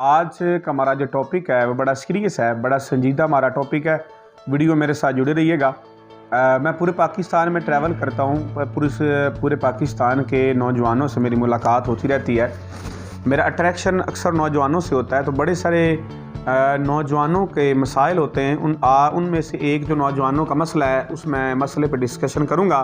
आज का हमारा जो टॉपिक है वो बड़ा सीरियस है, बड़ा संजीदा हमारा टॉपिक है। वीडियो मेरे साथ जुड़े रहिएगा। मैं पूरे पाकिस्तान में ट्रैवल करता हूँ। पूरे पाकिस्तान के नौजवानों से मेरी मुलाकात होती रहती है। मेरा अट्रैक्शन अक्सर नौजवानों से होता है, तो बड़े सारे नौजवानों के मसाइल होते हैं। उनमें से एक जो नौजवानों का मसला है, उसमें मसले पर डिस्कशन करूँगा,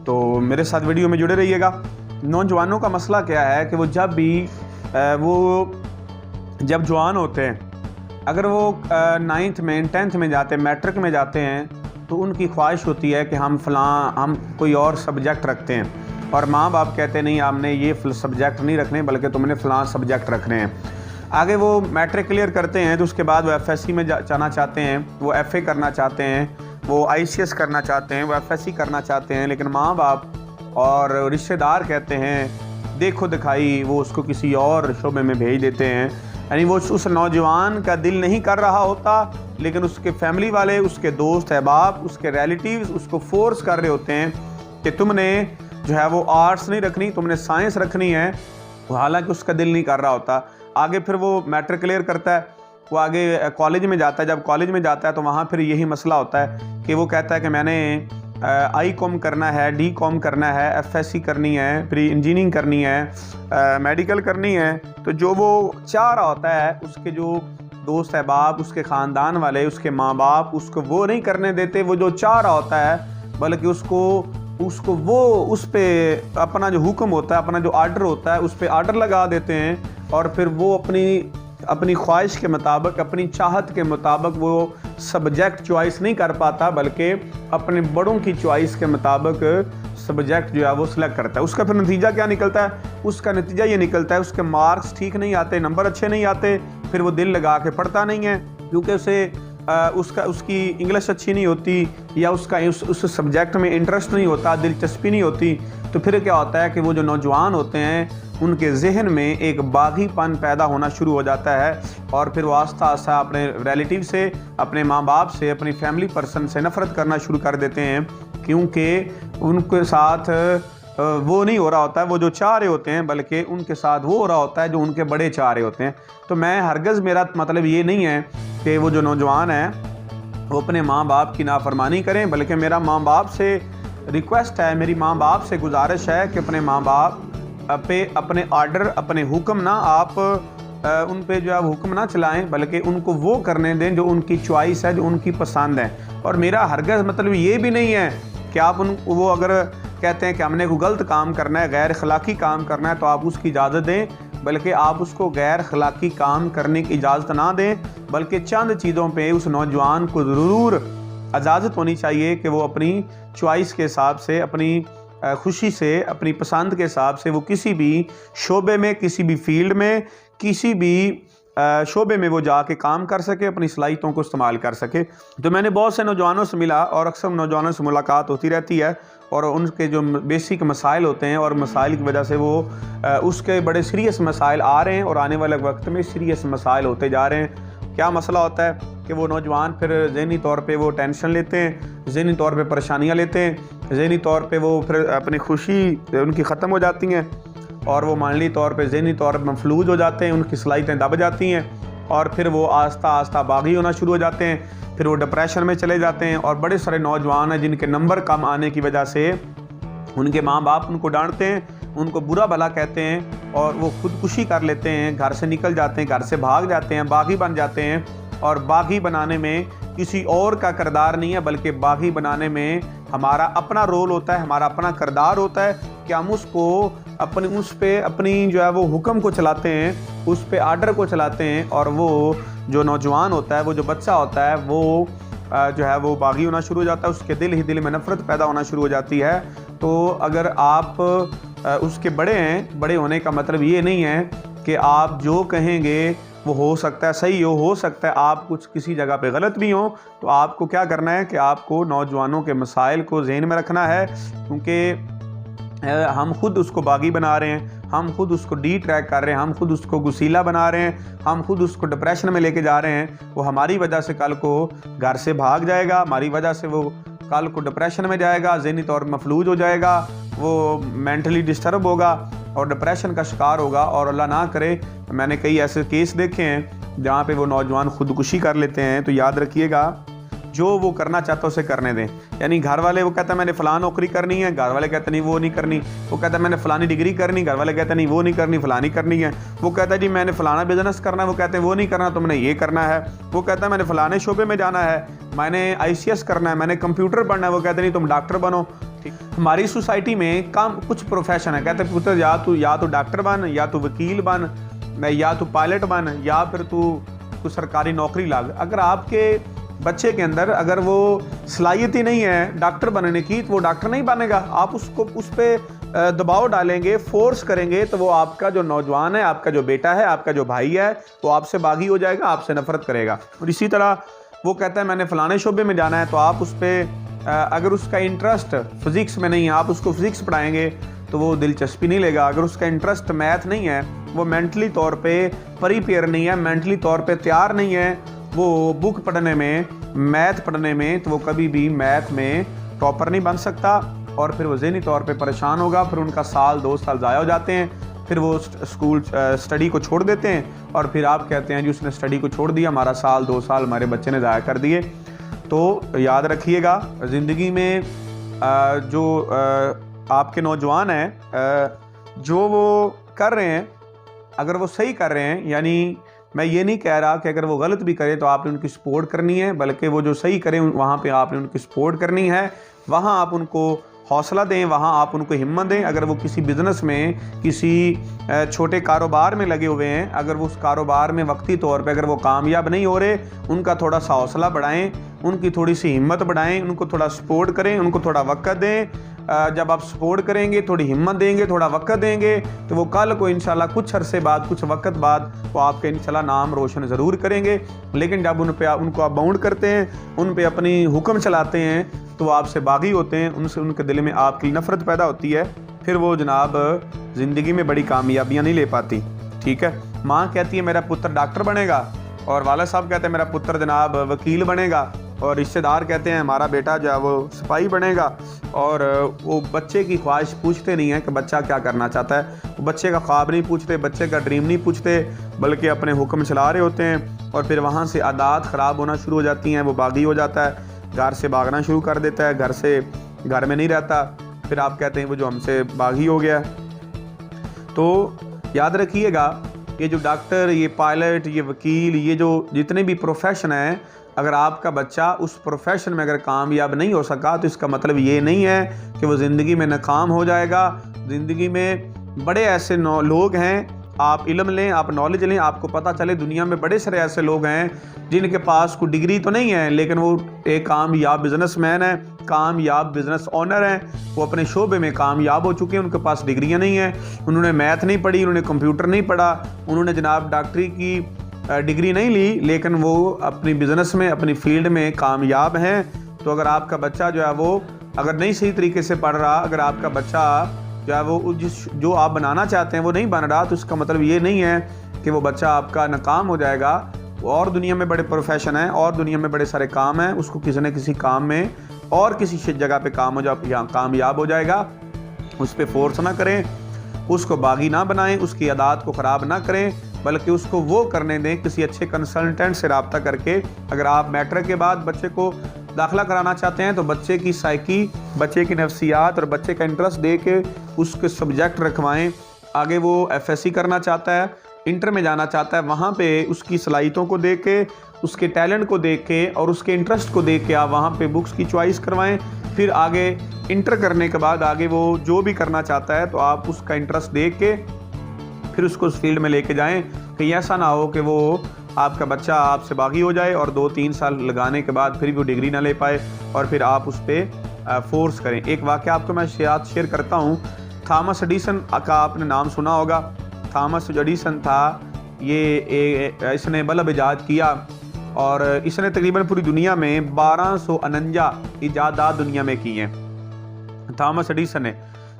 तो मेरे साथ वीडियो में जुड़े रहिएगा। नौजवानों का मसला क्या है कि वो जब जवान होते हैं, अगर वो 9th में 10th में जाते हैं, मैट्रिक में जाते हैं, तो उनकी ख्वाहिश होती है कि हम कोई और सब्जेक्ट रखते हैं, और माँ बाप कहते हैं नहीं, आपने ये सब्जेक्ट नहीं रखने बल्कि तुमने फ़लाँ सब्जेक्ट रखने हैं। आगे वो मैट्रिक क्लियर करते हैं तो उसके बाद वो FSC में जाना चाहते हैं, वो FA करना चाहते हैं, वो ICS करना चाहते हैं, वो FSC करना चाहते हैं, लेकिन माँ बाप और रिश्तेदार कहते हैं देखो दिखाई, वो उसको किसी और शोबे में भेज देते हैं। यानी वो उस नौजवान का दिल नहीं कर रहा होता, लेकिन उसके फैमिली वाले, उसके दोस्त अहबाब, उसके रिलेटिव्स उसको फोर्स कर रहे होते हैं कि तुमने जो है वो आर्ट्स नहीं रखनी, तुमने साइंस रखनी है। हालांकि उसका दिल नहीं कर रहा होता। आगे फिर वो मैट्रिक क्लियर करता है, वो आगे कॉलेज में जाता है। जब कॉलेज में जाता है तो वहाँ फिर यही मसला होता है कि वो कहता है कि मैंने I.Com करना है, D.Com करना है, FSC करनी है, फिर इंजीनियरिंग करनी है, मेडिकल करनी है। तो जो वो चाह रहा होता है, उसके जो दोस्त अहबाब, उसके ख़ानदान वाले, उसके माँ बाप उसको वो नहीं करने देते। वो जो चाह रहा होता है, बल्कि उसको वो उस पर अपना जो हुक्म होता है, अपना जो आर्डर होता है, उस पर आर्डर लगा देते हैं। और फिर वो अपनी ख्वाहिश के मुताबिक, अपनी चाहत के मुताबिक वो सब्जेक्ट चॉइस नहीं कर पाता, बल्कि अपने बड़ों की चॉइस के मुताबिक सब्जेक्ट जो है वो सिलेक्ट करता है। उसका फिर नतीजा क्या निकलता है? उसका नतीजा ये निकलता है, उसके मार्क्स ठीक नहीं आते, नंबर अच्छे नहीं आते, फिर वो दिल लगा के पढ़ता नहीं है, क्योंकि उसकी इंग्लिश अच्छी नहीं होती, या उस सब्जेक्ट में इंटरेस्ट नहीं होता, दिलचस्पी नहीं होती। तो फिर क्या होता है कि वो जो नौजवान होते हैं, उनके जहन में एक बागीपन पैदा होना शुरू हो जाता है, और फिर वो आस्ता आस्ता अपने रिलेटिव से, अपने माँ बाप से, अपनी फैमिली पर्सन से नफ़रत करना शुरू कर देते हैं, क्योंकि उनके साथ वो नहीं हो रहा होता है वो जो चाह रहे होते हैं, बल्कि उनके साथ वो हो रहा होता है जो उनके बड़े चाह रहे होते हैं। तो मेरा मतलब ये नहीं है कि वो जो नौजवान हैं वो अपने माँ बाप की नाफरमानी करें, बल्कि मेरा माँ बाप से रिक्वेस्ट है, मेरी माँ बाप से गुजारिश है कि अपने माँ बाप पे अपने आर्डर, अपने हुक्म ना आप उन पे जो है हुक्म ना चलाएं, बल्कि उनको वो करने दें जो उनकी चॉइस है, जो उनकी पसंद है। और मेरा हरगिज़ मतलब ये भी नहीं है कि आप वो अगर कहते हैं कि हमने कोई गलत काम करना है, गैर अखलाकी काम करना है, तो आप उसकी इजाज़त दें, बल्कि आप उसको गैर अखलाकी काम करने की इजाज़त ना दें, बल्कि चंद चीज़ों पे उस नौजवान को ज़रूर इजाज़त होनी चाहिए कि वो अपनी चॉइस के हिसाब से, अपनी खुशी से, अपनी पसंद के हिसाब से वो किसी भी शोबे में, किसी भी फील्ड में, किसी भी शोबे में वो जाके काम कर सके, अपनी सलाहियतों को इस्तेमाल कर सके। तो मैंने बहुत से नौजवानों से मिला, और अक्सर नौजवानों से मुलाकात होती रहती है, और उनके जो बेसिक मसाइल होते हैं, और मसाइल की वजह से वो उसके बड़े सीरियस मसाइल आ रहे हैं, और आने वाले वक्त में सीरियस मसाइल होते जा रहे हैं। क्या मसला होता है कि वो नौजवान फिर ज़हनी तौर पे वो टेंशन लेते हैं, ज़हनी तौर पे परेशानियाँ लेते हैं, ज़हनी तौर पे वो फिर अपनी खुशी उनकी ख़त्म हो जाती हैं, और वो मानली तौर पे ज़हनी तौर पे मफलूज हो जाते हैं, उनकी सलाहियतें दब जाती हैं, और फिर वो आस्ता आस्ता बागी होना शुरू हो जाते हैं, फिर वो डिप्रेशन में चले जाते हैं। और बड़े सारे नौजवान हैं जिनके नंबर कम आने की वजह से उनके माँ बाप उनको डांटते हैं, उनको बुरा भला कहते हैं, और वो खुदकुशी कर लेते हैं, घर से निकल जाते हैं, घर से भाग जाते हैं, बागी बन जाते हैं। और बागी बनाने में किसी और का किरदार नहीं है, बल्कि बागी बनाने में हमारा अपना रोल होता है, हमारा अपना किरदार होता है कि हम उसको उस पर अपनी जो है वो हुक्म को चलाते हैं, उस पर आर्डर को चलाते हैं। और वो जो नौजवान होता है, वो जो बच्चा होता है, वो जो है वो बागी होना शुरू हो जाता है, उसके दिल में नफ़रत पैदा होना शुरू हो जाती है। तो अगर आप उसके बड़े हैं, बड़े होने का मतलब ये नहीं है कि आप जो कहेंगे वो हो सकता है सही हो सकता है आप कुछ किसी जगह पे गलत भी हो। तो आपको क्या करना है कि आपको नौजवानों के मसाइल को ज़हन में रखना है, क्योंकि हम खुद उसको बागी बना रहे हैं, हम खुद उसको डी ट्रैक कर रहे हैं, हम खुद उसको गुसीला बना रहे हैं, हम खुद उसको डिप्रेशन में लेके जा रहे हैं। वो हमारी वजह से कल को घर से भाग जाएगा, हमारी वजह से वो कल को डिप्रेशन में जाएगा, ज़हनी तौर पर मफलूज हो जाएगा, वो मेंटली डिस्टर्ब होगा। और डिप्रेशन का शिकार होगा। और अल्लाह ना करे, मैंने कई ऐसे केस देखे हैं जहाँ पे वो नौजवान खुदकुशी कर लेते हैं। तो याद रखिएगा, जो वो करना चाहता है उसे करने दें। यानी घर वाले वो कहता है मैंने फ़लाँ नौकरी करनी है, घर वाले कहते नहीं वो नहीं करनी। वो कहता है मैंने फ़लानी डिग्री करनी, घर वाले कहते नहीं वो नहीं करनी, फ़लानी करनी है। वो कहता है जी मैंने फ़लाना बिज़नेस करना है, वो कहते हैं वो नहीं करना, तुमने ये करना है। वो कहता है मैंने फ़लाने शोबे में जाना है, मैंने ICS करना है, मैंने कंप्यूटर पढ़ना है, वो कहते नहीं तुम डॉक्टर बनो। ठीक, हमारी सोसाइटी में काम कुछ प्रोफेशन है, कहते हैं पुत्र या तो डॉक्टर बन, या तो वकील बन, या तो पायलट बन, या फिर तू सरकारी नौकरी लाग। अगर आपके बच्चे के अंदर अगर वो सलाहियत ही नहीं है डॉक्टर बनने की, तो वो डॉक्टर नहीं बनेगा। आप उसको उस पर दबाव डालेंगे, फोर्स करेंगे, तो वो आपका जो नौजवान है, आपका जो बेटा है, आपका जो भाई है, वो आपसे बागी हो जाएगा, आपसे नफरत करेगा। और इसी तरह वो कहता है मैंने फ़लाने शोबे में जाना है, तो आप उस पर अगर उसका इंटरेस्ट फिज़िक्स में नहीं है, आप उसको फिज़िक्स पढ़ाएंगे तो वो दिलचस्पी नहीं लेगा। अगर उसका इंटरेस्ट मैथ नहीं है, वो मेंटली तौर पे प्रिपेयर नहीं है, मेंटली तौर पे तैयार नहीं है वो बुक पढ़ने में, मैथ पढ़ने में, तो वो कभी भी मैथ में टॉपर नहीं बन सकता। और फिर वो ज़हनी तौर पे परेशान होगा। फिर उनका साल 2 साल ज़ाया हो जाते हैं, फिर वो स्कूल स्टडी को छोड़ देते हैं। और फिर आप कहते हैं जी उसने स्टडी को छोड़ दिया, हमारा साल 2 साल हमारे बच्चे ने ज़ाया कर दिए। तो याद रखिएगा, ज़िंदगी में जो आपके नौजवान हैं जो वो कर रहे हैं, अगर वो सही कर रहे हैं, यानी मैं ये नहीं कह रहा कि अगर वो गलत भी करें तो आपने उनकी सपोर्ट करनी है, बल्कि वो जो सही करें वहाँ पे आपने उनकी सपोर्ट करनी है। वहाँ आप उनको हौसला दें, वहाँ आप उनको हिम्मत दें। अगर वो किसी बिज़नेस में, किसी छोटे कारोबार में लगे हुए हैं, अगर वो उस कारोबार में वक्ती तौर पे अगर वो कामयाब नहीं हो रहे, उनका थोड़ा सा हौसला बढ़ाएं, उनकी थोड़ी सी हिम्मत बढ़ाएं, उनको थोड़ा सपोर्ट करें, उनको थोड़ा वक्त दें। जब आप सपोर्ट करेंगे, थोड़ी हिम्मत देंगे, थोड़ा वक्त देंगे, तो वो कल को इंशाल्लाह कुछ अरसे बाद, कुछ वक्त बाद वो आपके इंशाल्लाह नाम रोशन ज़रूर करेंगे। लेकिन जब उनको आप बाउंड करते हैं, उन पे अपनी हुक्म चलाते हैं, तो वो आपसे बागी होते हैं, उनसे उनके दिल में आपकी नफ़रत पैदा होती है। फिर वो जनाब ज़िंदगी में बड़ी कामयाबियाँ नहीं ले पाती। ठीक है, माँ कहती है मेरा पुत्र डॉक्टर बनेगा, और वाला साहब कहते हैं मेरा पुत्र जनाब वकील बनेगा, और रिश्तेदार कहते हैं हमारा बेटा जो है वो सिपाही बनेगा। और वो बच्चे की ख्वाहिश पूछते नहीं है कि बच्चा क्या करना चाहता है। वो बच्चे का ख्वाब नहीं पूछते, बच्चे का ड्रीम नहीं पूछते, बल्कि अपने हुक्म चला रहे होते हैं। और फिर वहाँ से आदत ख़राब होना शुरू हो जाती हैं, वो बागी हो जाता है, घर से भागना शुरू कर देता है, घर में नहीं रहता। फिर आप कहते हैं वो जो हमसे बागी हो गया। तो याद रखिएगा, ये जो डॉक्टर, ये पायलट, ये वकील, ये जो जितने भी प्रोफेशन हैं, अगर आपका बच्चा उस प्रोफेशन में अगर कामयाब नहीं हो सका, तो इसका मतलब ये नहीं है कि वो ज़िंदगी में नाकाम हो जाएगा। ज़िंदगी में बड़े ऐसे लोग हैं, आप इल्म लें, आप नॉलेज लें, आपको पता चले दुनिया में बड़े सारे ऐसे लोग हैं जिनके पास कोई डिग्री तो नहीं है, लेकिन वो एक कामयाब बिजनेसमैन है, कामयाब बिजनेस ओनर हैं, वो अपने शोबे में कामयाब हो चुके हैं। उनके पास डिग्रियां नहीं हैं, उन्होंने मैथ नहीं पढ़ी, उन्होंने कंप्यूटर नहीं पढ़ा, उन्होंने जनाब डॉक्टरी की डिग्री नहीं ली, लेकिन वो अपनी बिज़नेस में, अपनी फील्ड में कामयाब हैं। तो अगर आपका बच्चा जो है वो अगर नहीं सही तरीके से पढ़ रहा, अगर आपका बच्चा जो है वो जो आप बनाना चाहते हैं वो नहीं बन रहा, तो इसका मतलब ये नहीं है कि वो बच्चा आपका नाकाम हो जाएगा। और दुनिया में बड़े प्रोफेशन हैं, और दुनिया में बड़े सारे काम हैं, उसको किसी न किसी काम में और किसी जगह पे कामयाब हो जाएगा। उस पर फोर्स ना करें, उसको बागी ना बनाएं, उसकी आदत को ख़राब ना करें, बल्कि उसको वो करने दें किसी अच्छे कंसल्टेंट से रब्ता करके। अगर आप मैट्रिक के बाद बच्चे को दाखिला कराना चाहते हैं, तो बच्चे की साइकी, बच्चे की नफ्सियात और बच्चे का इंटरेस्ट दे के उसके सब्जेक्ट रखवाएं। आगे वो FSC करना चाहता है, इंटर में जाना चाहता है, वहाँ पे उसकी सलाहियतों को देख के, उसके टैलेंट को देख के और उसके इंटरेस्ट को देख के आप वहाँ पे बुक्स की चॉइस करवाएं। फिर आगे इंटर करने के बाद आगे वो जो भी करना चाहता है, तो आप उसका इंटरेस्ट देख के फिर उसको उस फील्ड में लेके जाएं। कहीं ऐसा ना हो कि वो आपका बच्चा आपसे बागी हो जाए और 2-3 साल लगाने के बाद फिर भी वो डिग्री ना ले पाए, और फिर आप उस पर फोर्स करें। एक वाक़या आपको मैं शेयर करता हूँ। थॉमस एडिसन का आपने नाम सुना होगा। थॉमस एडिसन था, इसने बल्ब ईजाद किया, और इसने तकरीबन पूरी दुनिया में 1249 ईजादात दुनिया में की हैं। थॉमस एडिसन ने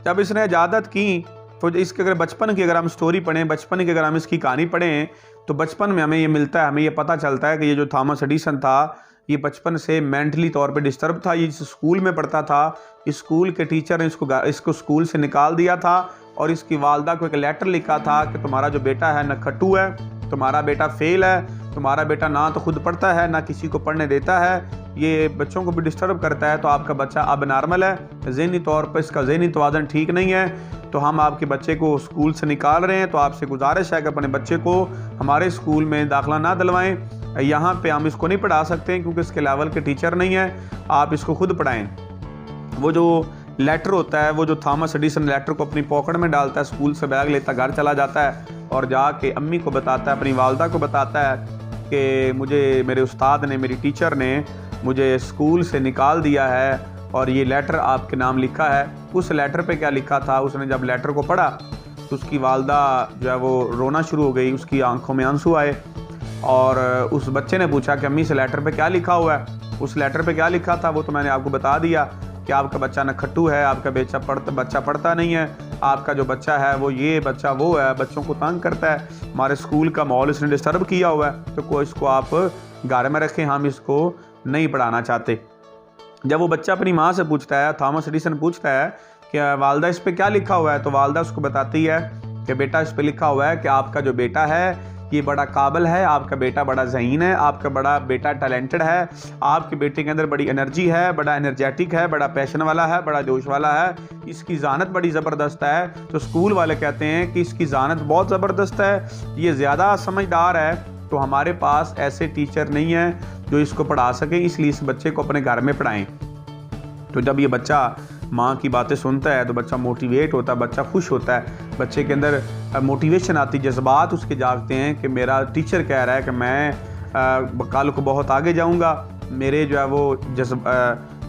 जब इसने इजादत की, तो इसके अगर बचपन की अगर हम स्टोरी पढ़ें, बचपन की अगर हम इसकी कहानी पढ़ें, तो बचपन में हमें ये मिलता है, हमें ये पता चलता है कि ये जो थॉमस एडिसन था, ये बचपन से मेंटली तौर पे डिस्टर्ब था। ये जिस स्कूल में पढ़ता था, इस स्कूल के टीचर ने इसको स्कूल से निकाल दिया था, और इसकी वालदा को एक लेटर लिखा था कि तुम्हारा जो बेटा है नखट्टू है, तुम्हारा बेटा फेल है, तुम्हारा बेटा ना तो खुद पढ़ता है ना किसी को पढ़ने देता है, ये बच्चों को भी डिस्टर्ब करता है, तो आपका बच्चा अब नॉर्मल है, ज़हनी तौर पर इसका ज़हनी तवाज़न ठीक नहीं है, तो हम आपके बच्चे को स्कूल से निकाल रहे हैं। तो आपसे गुजारिश है कि अपने बच्चे को हमारे स्कूल में दाखिला ना दिलवाएं, यहाँ पे हम इसको नहीं पढ़ा सकते क्योंकि इसके लेवल के टीचर नहीं है, आप इसको खुद पढ़ाएं। वो जो लेटर होता है, वो जो थॉमस एडिसन लेटर को अपनी पॉकेट में डालता है, स्कूल से बैग लेता घर चला जाता है और जाके अम्मी को बताता है, अपनी वालदा को बताता है कि मुझे मेरे उस्ताद ने, मेरी टीचर ने मुझे स्कूल से निकाल दिया है और ये लेटर आपके नाम लिखा है। उस लेटर पे क्या लिखा था, उसने जब लेटर को पढ़ा तो उसकी वालदा जो है वो रोना शुरू हो गई, उसकी आंखों में आंसू आए और उस बच्चे ने पूछा कि अम्मी, इस लेटर पे क्या लिखा हुआ है? उस लेटर पे क्या लिखा था वो तो मैंने आपको बता दिया कि आपका बच्चा नखट्टू है, आपका बच्चा पढ़ता नहीं है, आपका जो बच्चा है वो ये, बच्चा वो है, बच्चों को तंग करता है, हमारे स्कूल का माहौल इसने डिस्टर्ब किया हुआ है, तो कोई इसको आप घर में रखें, हम इसको नहीं पढ़ाना चाहते। जब वो बच्चा अपनी माँ से पूछता है, थॉमस एडिसन पूछता है कि वालदा इस पे क्या लिखा हुआ है, तो वालदा उसको बताती है कि बेटा इस पे लिखा हुआ है कि आपका जो बेटा है ये बड़ा काबिल है, आपका बेटा बड़ा ज़हीन है, आपका बड़ा बेटा टैलेंटेड है, आपके बेटे के अंदर बड़ी एनर्जी है, बड़ा एनर्जेटिक है, बड़ा पैशन वाला है, बड़ा जोश वाला है, इसकी ज़ानत बड़ी ज़बरदस्त है। तो स्कूल वाले कहते हैं कि इसकी ज़ानत बहुत ज़बरदस्त है, ये ज़्यादा समझदार है, तो हमारे पास ऐसे टीचर नहीं है जो इसको पढ़ा सके, इसलिए इस बच्चे को अपने घर में पढ़ाएं। तो जब ये बच्चा माँ की बातें सुनता है तो बच्चा मोटिवेट होता है, बच्चा खुश होता है, बच्चे के अंदर मोटिवेशन आती, जज्बात उसके जागते हैं कि मेरा टीचर कह रहा है कि मैं कल को बहुत आगे जाऊँगा, मेरे जो है वो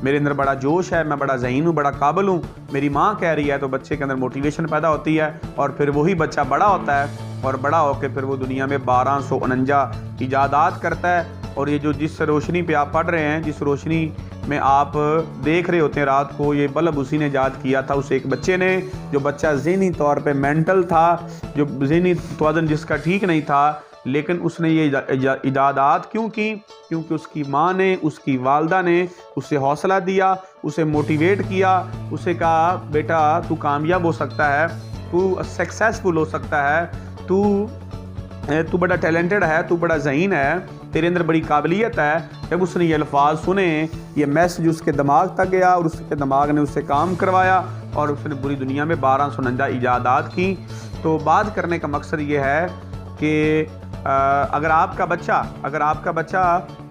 मेरे अंदर बड़ा जोश है, मैं बड़ा ज़हीन हूँ, बड़ा काबिल हूँ, मेरी माँ कह रही है, तो बच्चे के अंदर मोटिवेशन पैदा होती है और फिर वही बच्चा बड़ा होता है और बड़ा होकर फिर वो दुनिया में 1249 इजादात करता है। और ये जो जिस रोशनी पे आप पढ़ रहे हैं, जिस रोशनी में आप देख रहे होते हैं रात को, ये बल्ब उसी ने ईजाद किया था, उस एक बच्चे ने, जो बच्चा ज़हनी तौर पे मेंटल था, जो ज़हनी तवाज़ुन जिसका ठीक नहीं था, लेकिन उसने ये इजादात क्यों की? क्योंकि उसकी माँ ने, उसकी वालदा ने उसे हौसला दिया, उसे मोटिवेट किया, उसे कहा बेटा तू कामयाब हो सकता है, तू सक्सेसफुल हो सकता है, तू बड़ा टैलेंटेड है, तू बड़ा ज़हीन है, तेरे अंदर बड़ी काबिलियत है। जब उसने ये अल्फाज सुने, ये मैसेज उसके दिमाग तक गया और उसके दिमाग ने उससे काम करवाया और उसने पूरी दुनिया में 1249 इजादात की। तो बात करने का मकसद ये है कि अगर आपका बच्चा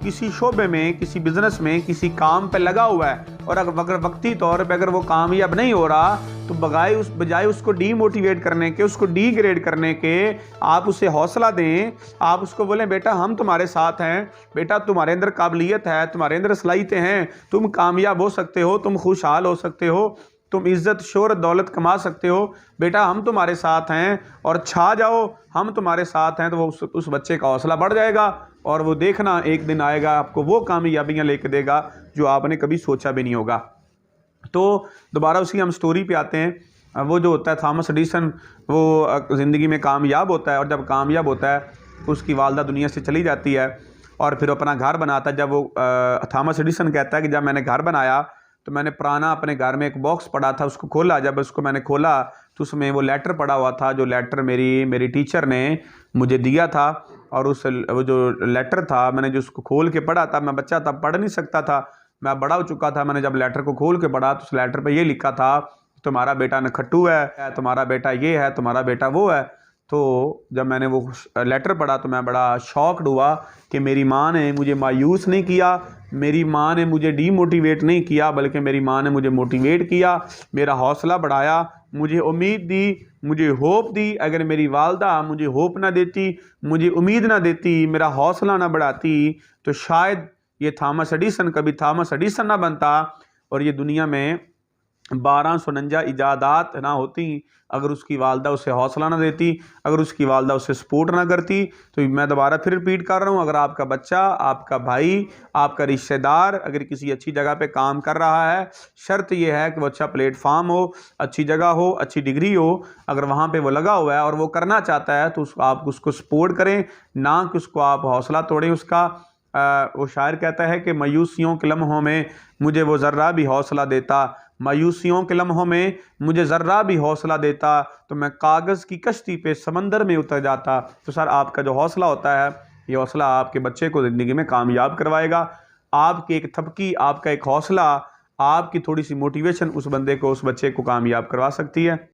किसी शोबे में, किसी बिज़नेस में, किसी काम पे लगा हुआ है और अगर वक्ती तौर पे अगर वो कामयाब नहीं हो रहा, तो बजाय उसको डीमोटिवेट करने के, उसको डीग्रेड करने के, आप उसे हौसला दें, आप उसको बोलें बेटा हम तुम्हारे साथ हैं, बेटा तुम्हारे अंदर काबिलियत है, तुम्हारे अंदर सलाहियतें हैं, तुम कामयाब हो सकते हो, तुम खुशहाल हो सकते हो, तुम इज़्ज़त शोहरत दौलत कमा सकते हो, बेटा हम तुम्हारे साथ हैं और छा जाओ, हम तुम्हारे साथ हैं। तो वो उस बच्चे का हौसला बढ़ जाएगा और वो देखना एक दिन आएगा आपको वो कामयाबियाँ लेके देगा जो आपने कभी सोचा भी नहीं होगा। तो दोबारा उसी हम स्टोरी पे आते हैं। वो जो होता है थॉमस एडिसन, वो ज़िंदगी में कामयाब होता है और जब कामयाब होता है तो उसकी वालदा दुनिया से चली जाती है और फिर अपना घर बनाता है। जब वो थॉमस एडिसन कहता है कि जब मैंने घर बनाया तो मैंने पुराना अपने घर में एक बॉक्स पड़ा था, उसको खोला, जब उसको मैंने खोला तो उसमें वो लेटर पड़ा हुआ था, जो लेटर मेरी टीचर ने मुझे दिया था। और वो जो लेटर था मैंने जो उसको खोल के पढ़ा था, मैं बच्चा तब पढ़ नहीं सकता था, मैं बड़ा हो चुका था। मैंने जब लेटर को खोल के पढ़ा तो उस लेटर पे ये लिखा था तुम्हारा बेटा नखट्टू है, तुम्हारा बेटा ये है, तुम्हारा बेटा वो है। तो जब मैंने वो लेटर पढ़ा तो मैं बड़ा शॉक्ड हुआ कि मेरी माँ ने मुझे मायूस नहीं किया, मेरी माँ ने मुझे डीमोटिवेट नहीं किया, बल्कि मेरी माँ ने मुझे मोटिवेट किया, मेरा हौसला बढ़ाया, मुझे उम्मीद दी, मुझे होप दी। अगर मेरी वालदा मुझे होप ना देती, मुझे उम्मीद ना देती, मेरा हौसला ना बढ़ाती, तो शायद ये थॉमस एडिसन कभी थॉमस एडिसन ना बनता और ये दुनिया में 1249 इजादात ना होती अगर उसकी वालदा उसे हौसला ना देती, अगर उसकी वालदा उसे सपोर्ट ना करती। तो मैं दोबारा फिर रिपीट कर रहा हूँ, अगर आपका बच्चा, आपका भाई, आपका रिश्तेदार अगर किसी अच्छी जगह पे काम कर रहा है, शर्त यह है कि वो अच्छा प्लेटफार्म हो, अच्छी जगह हो, अच्छी डिग्री हो, अगर वहाँ पे वो लगा हुआ है और वो करना चाहता है तो आप उसको सपोर्ट करें, ना कि उसको आप हौसला तोड़ें उसका। वो शायर कहता है कि मायूसियों के लम्हों में मुझे वो ज़र्रा भी हौसला देता, मायूसियों के लम्हों में मुझे ज़र्रा भी हौसला देता तो मैं कागज़ की कश्ती पे समंदर में उतर जाता। तो सर आपका जो हौसला होता है, ये हौसला आपके बच्चे को ज़िंदगी में कामयाब करवाएगा। आपकी एक थपकी, आपका एक हौसला, आपकी थोड़ी सी मोटिवेशन उस बंदे को, उस बच्चे को कामयाब करवा सकती है।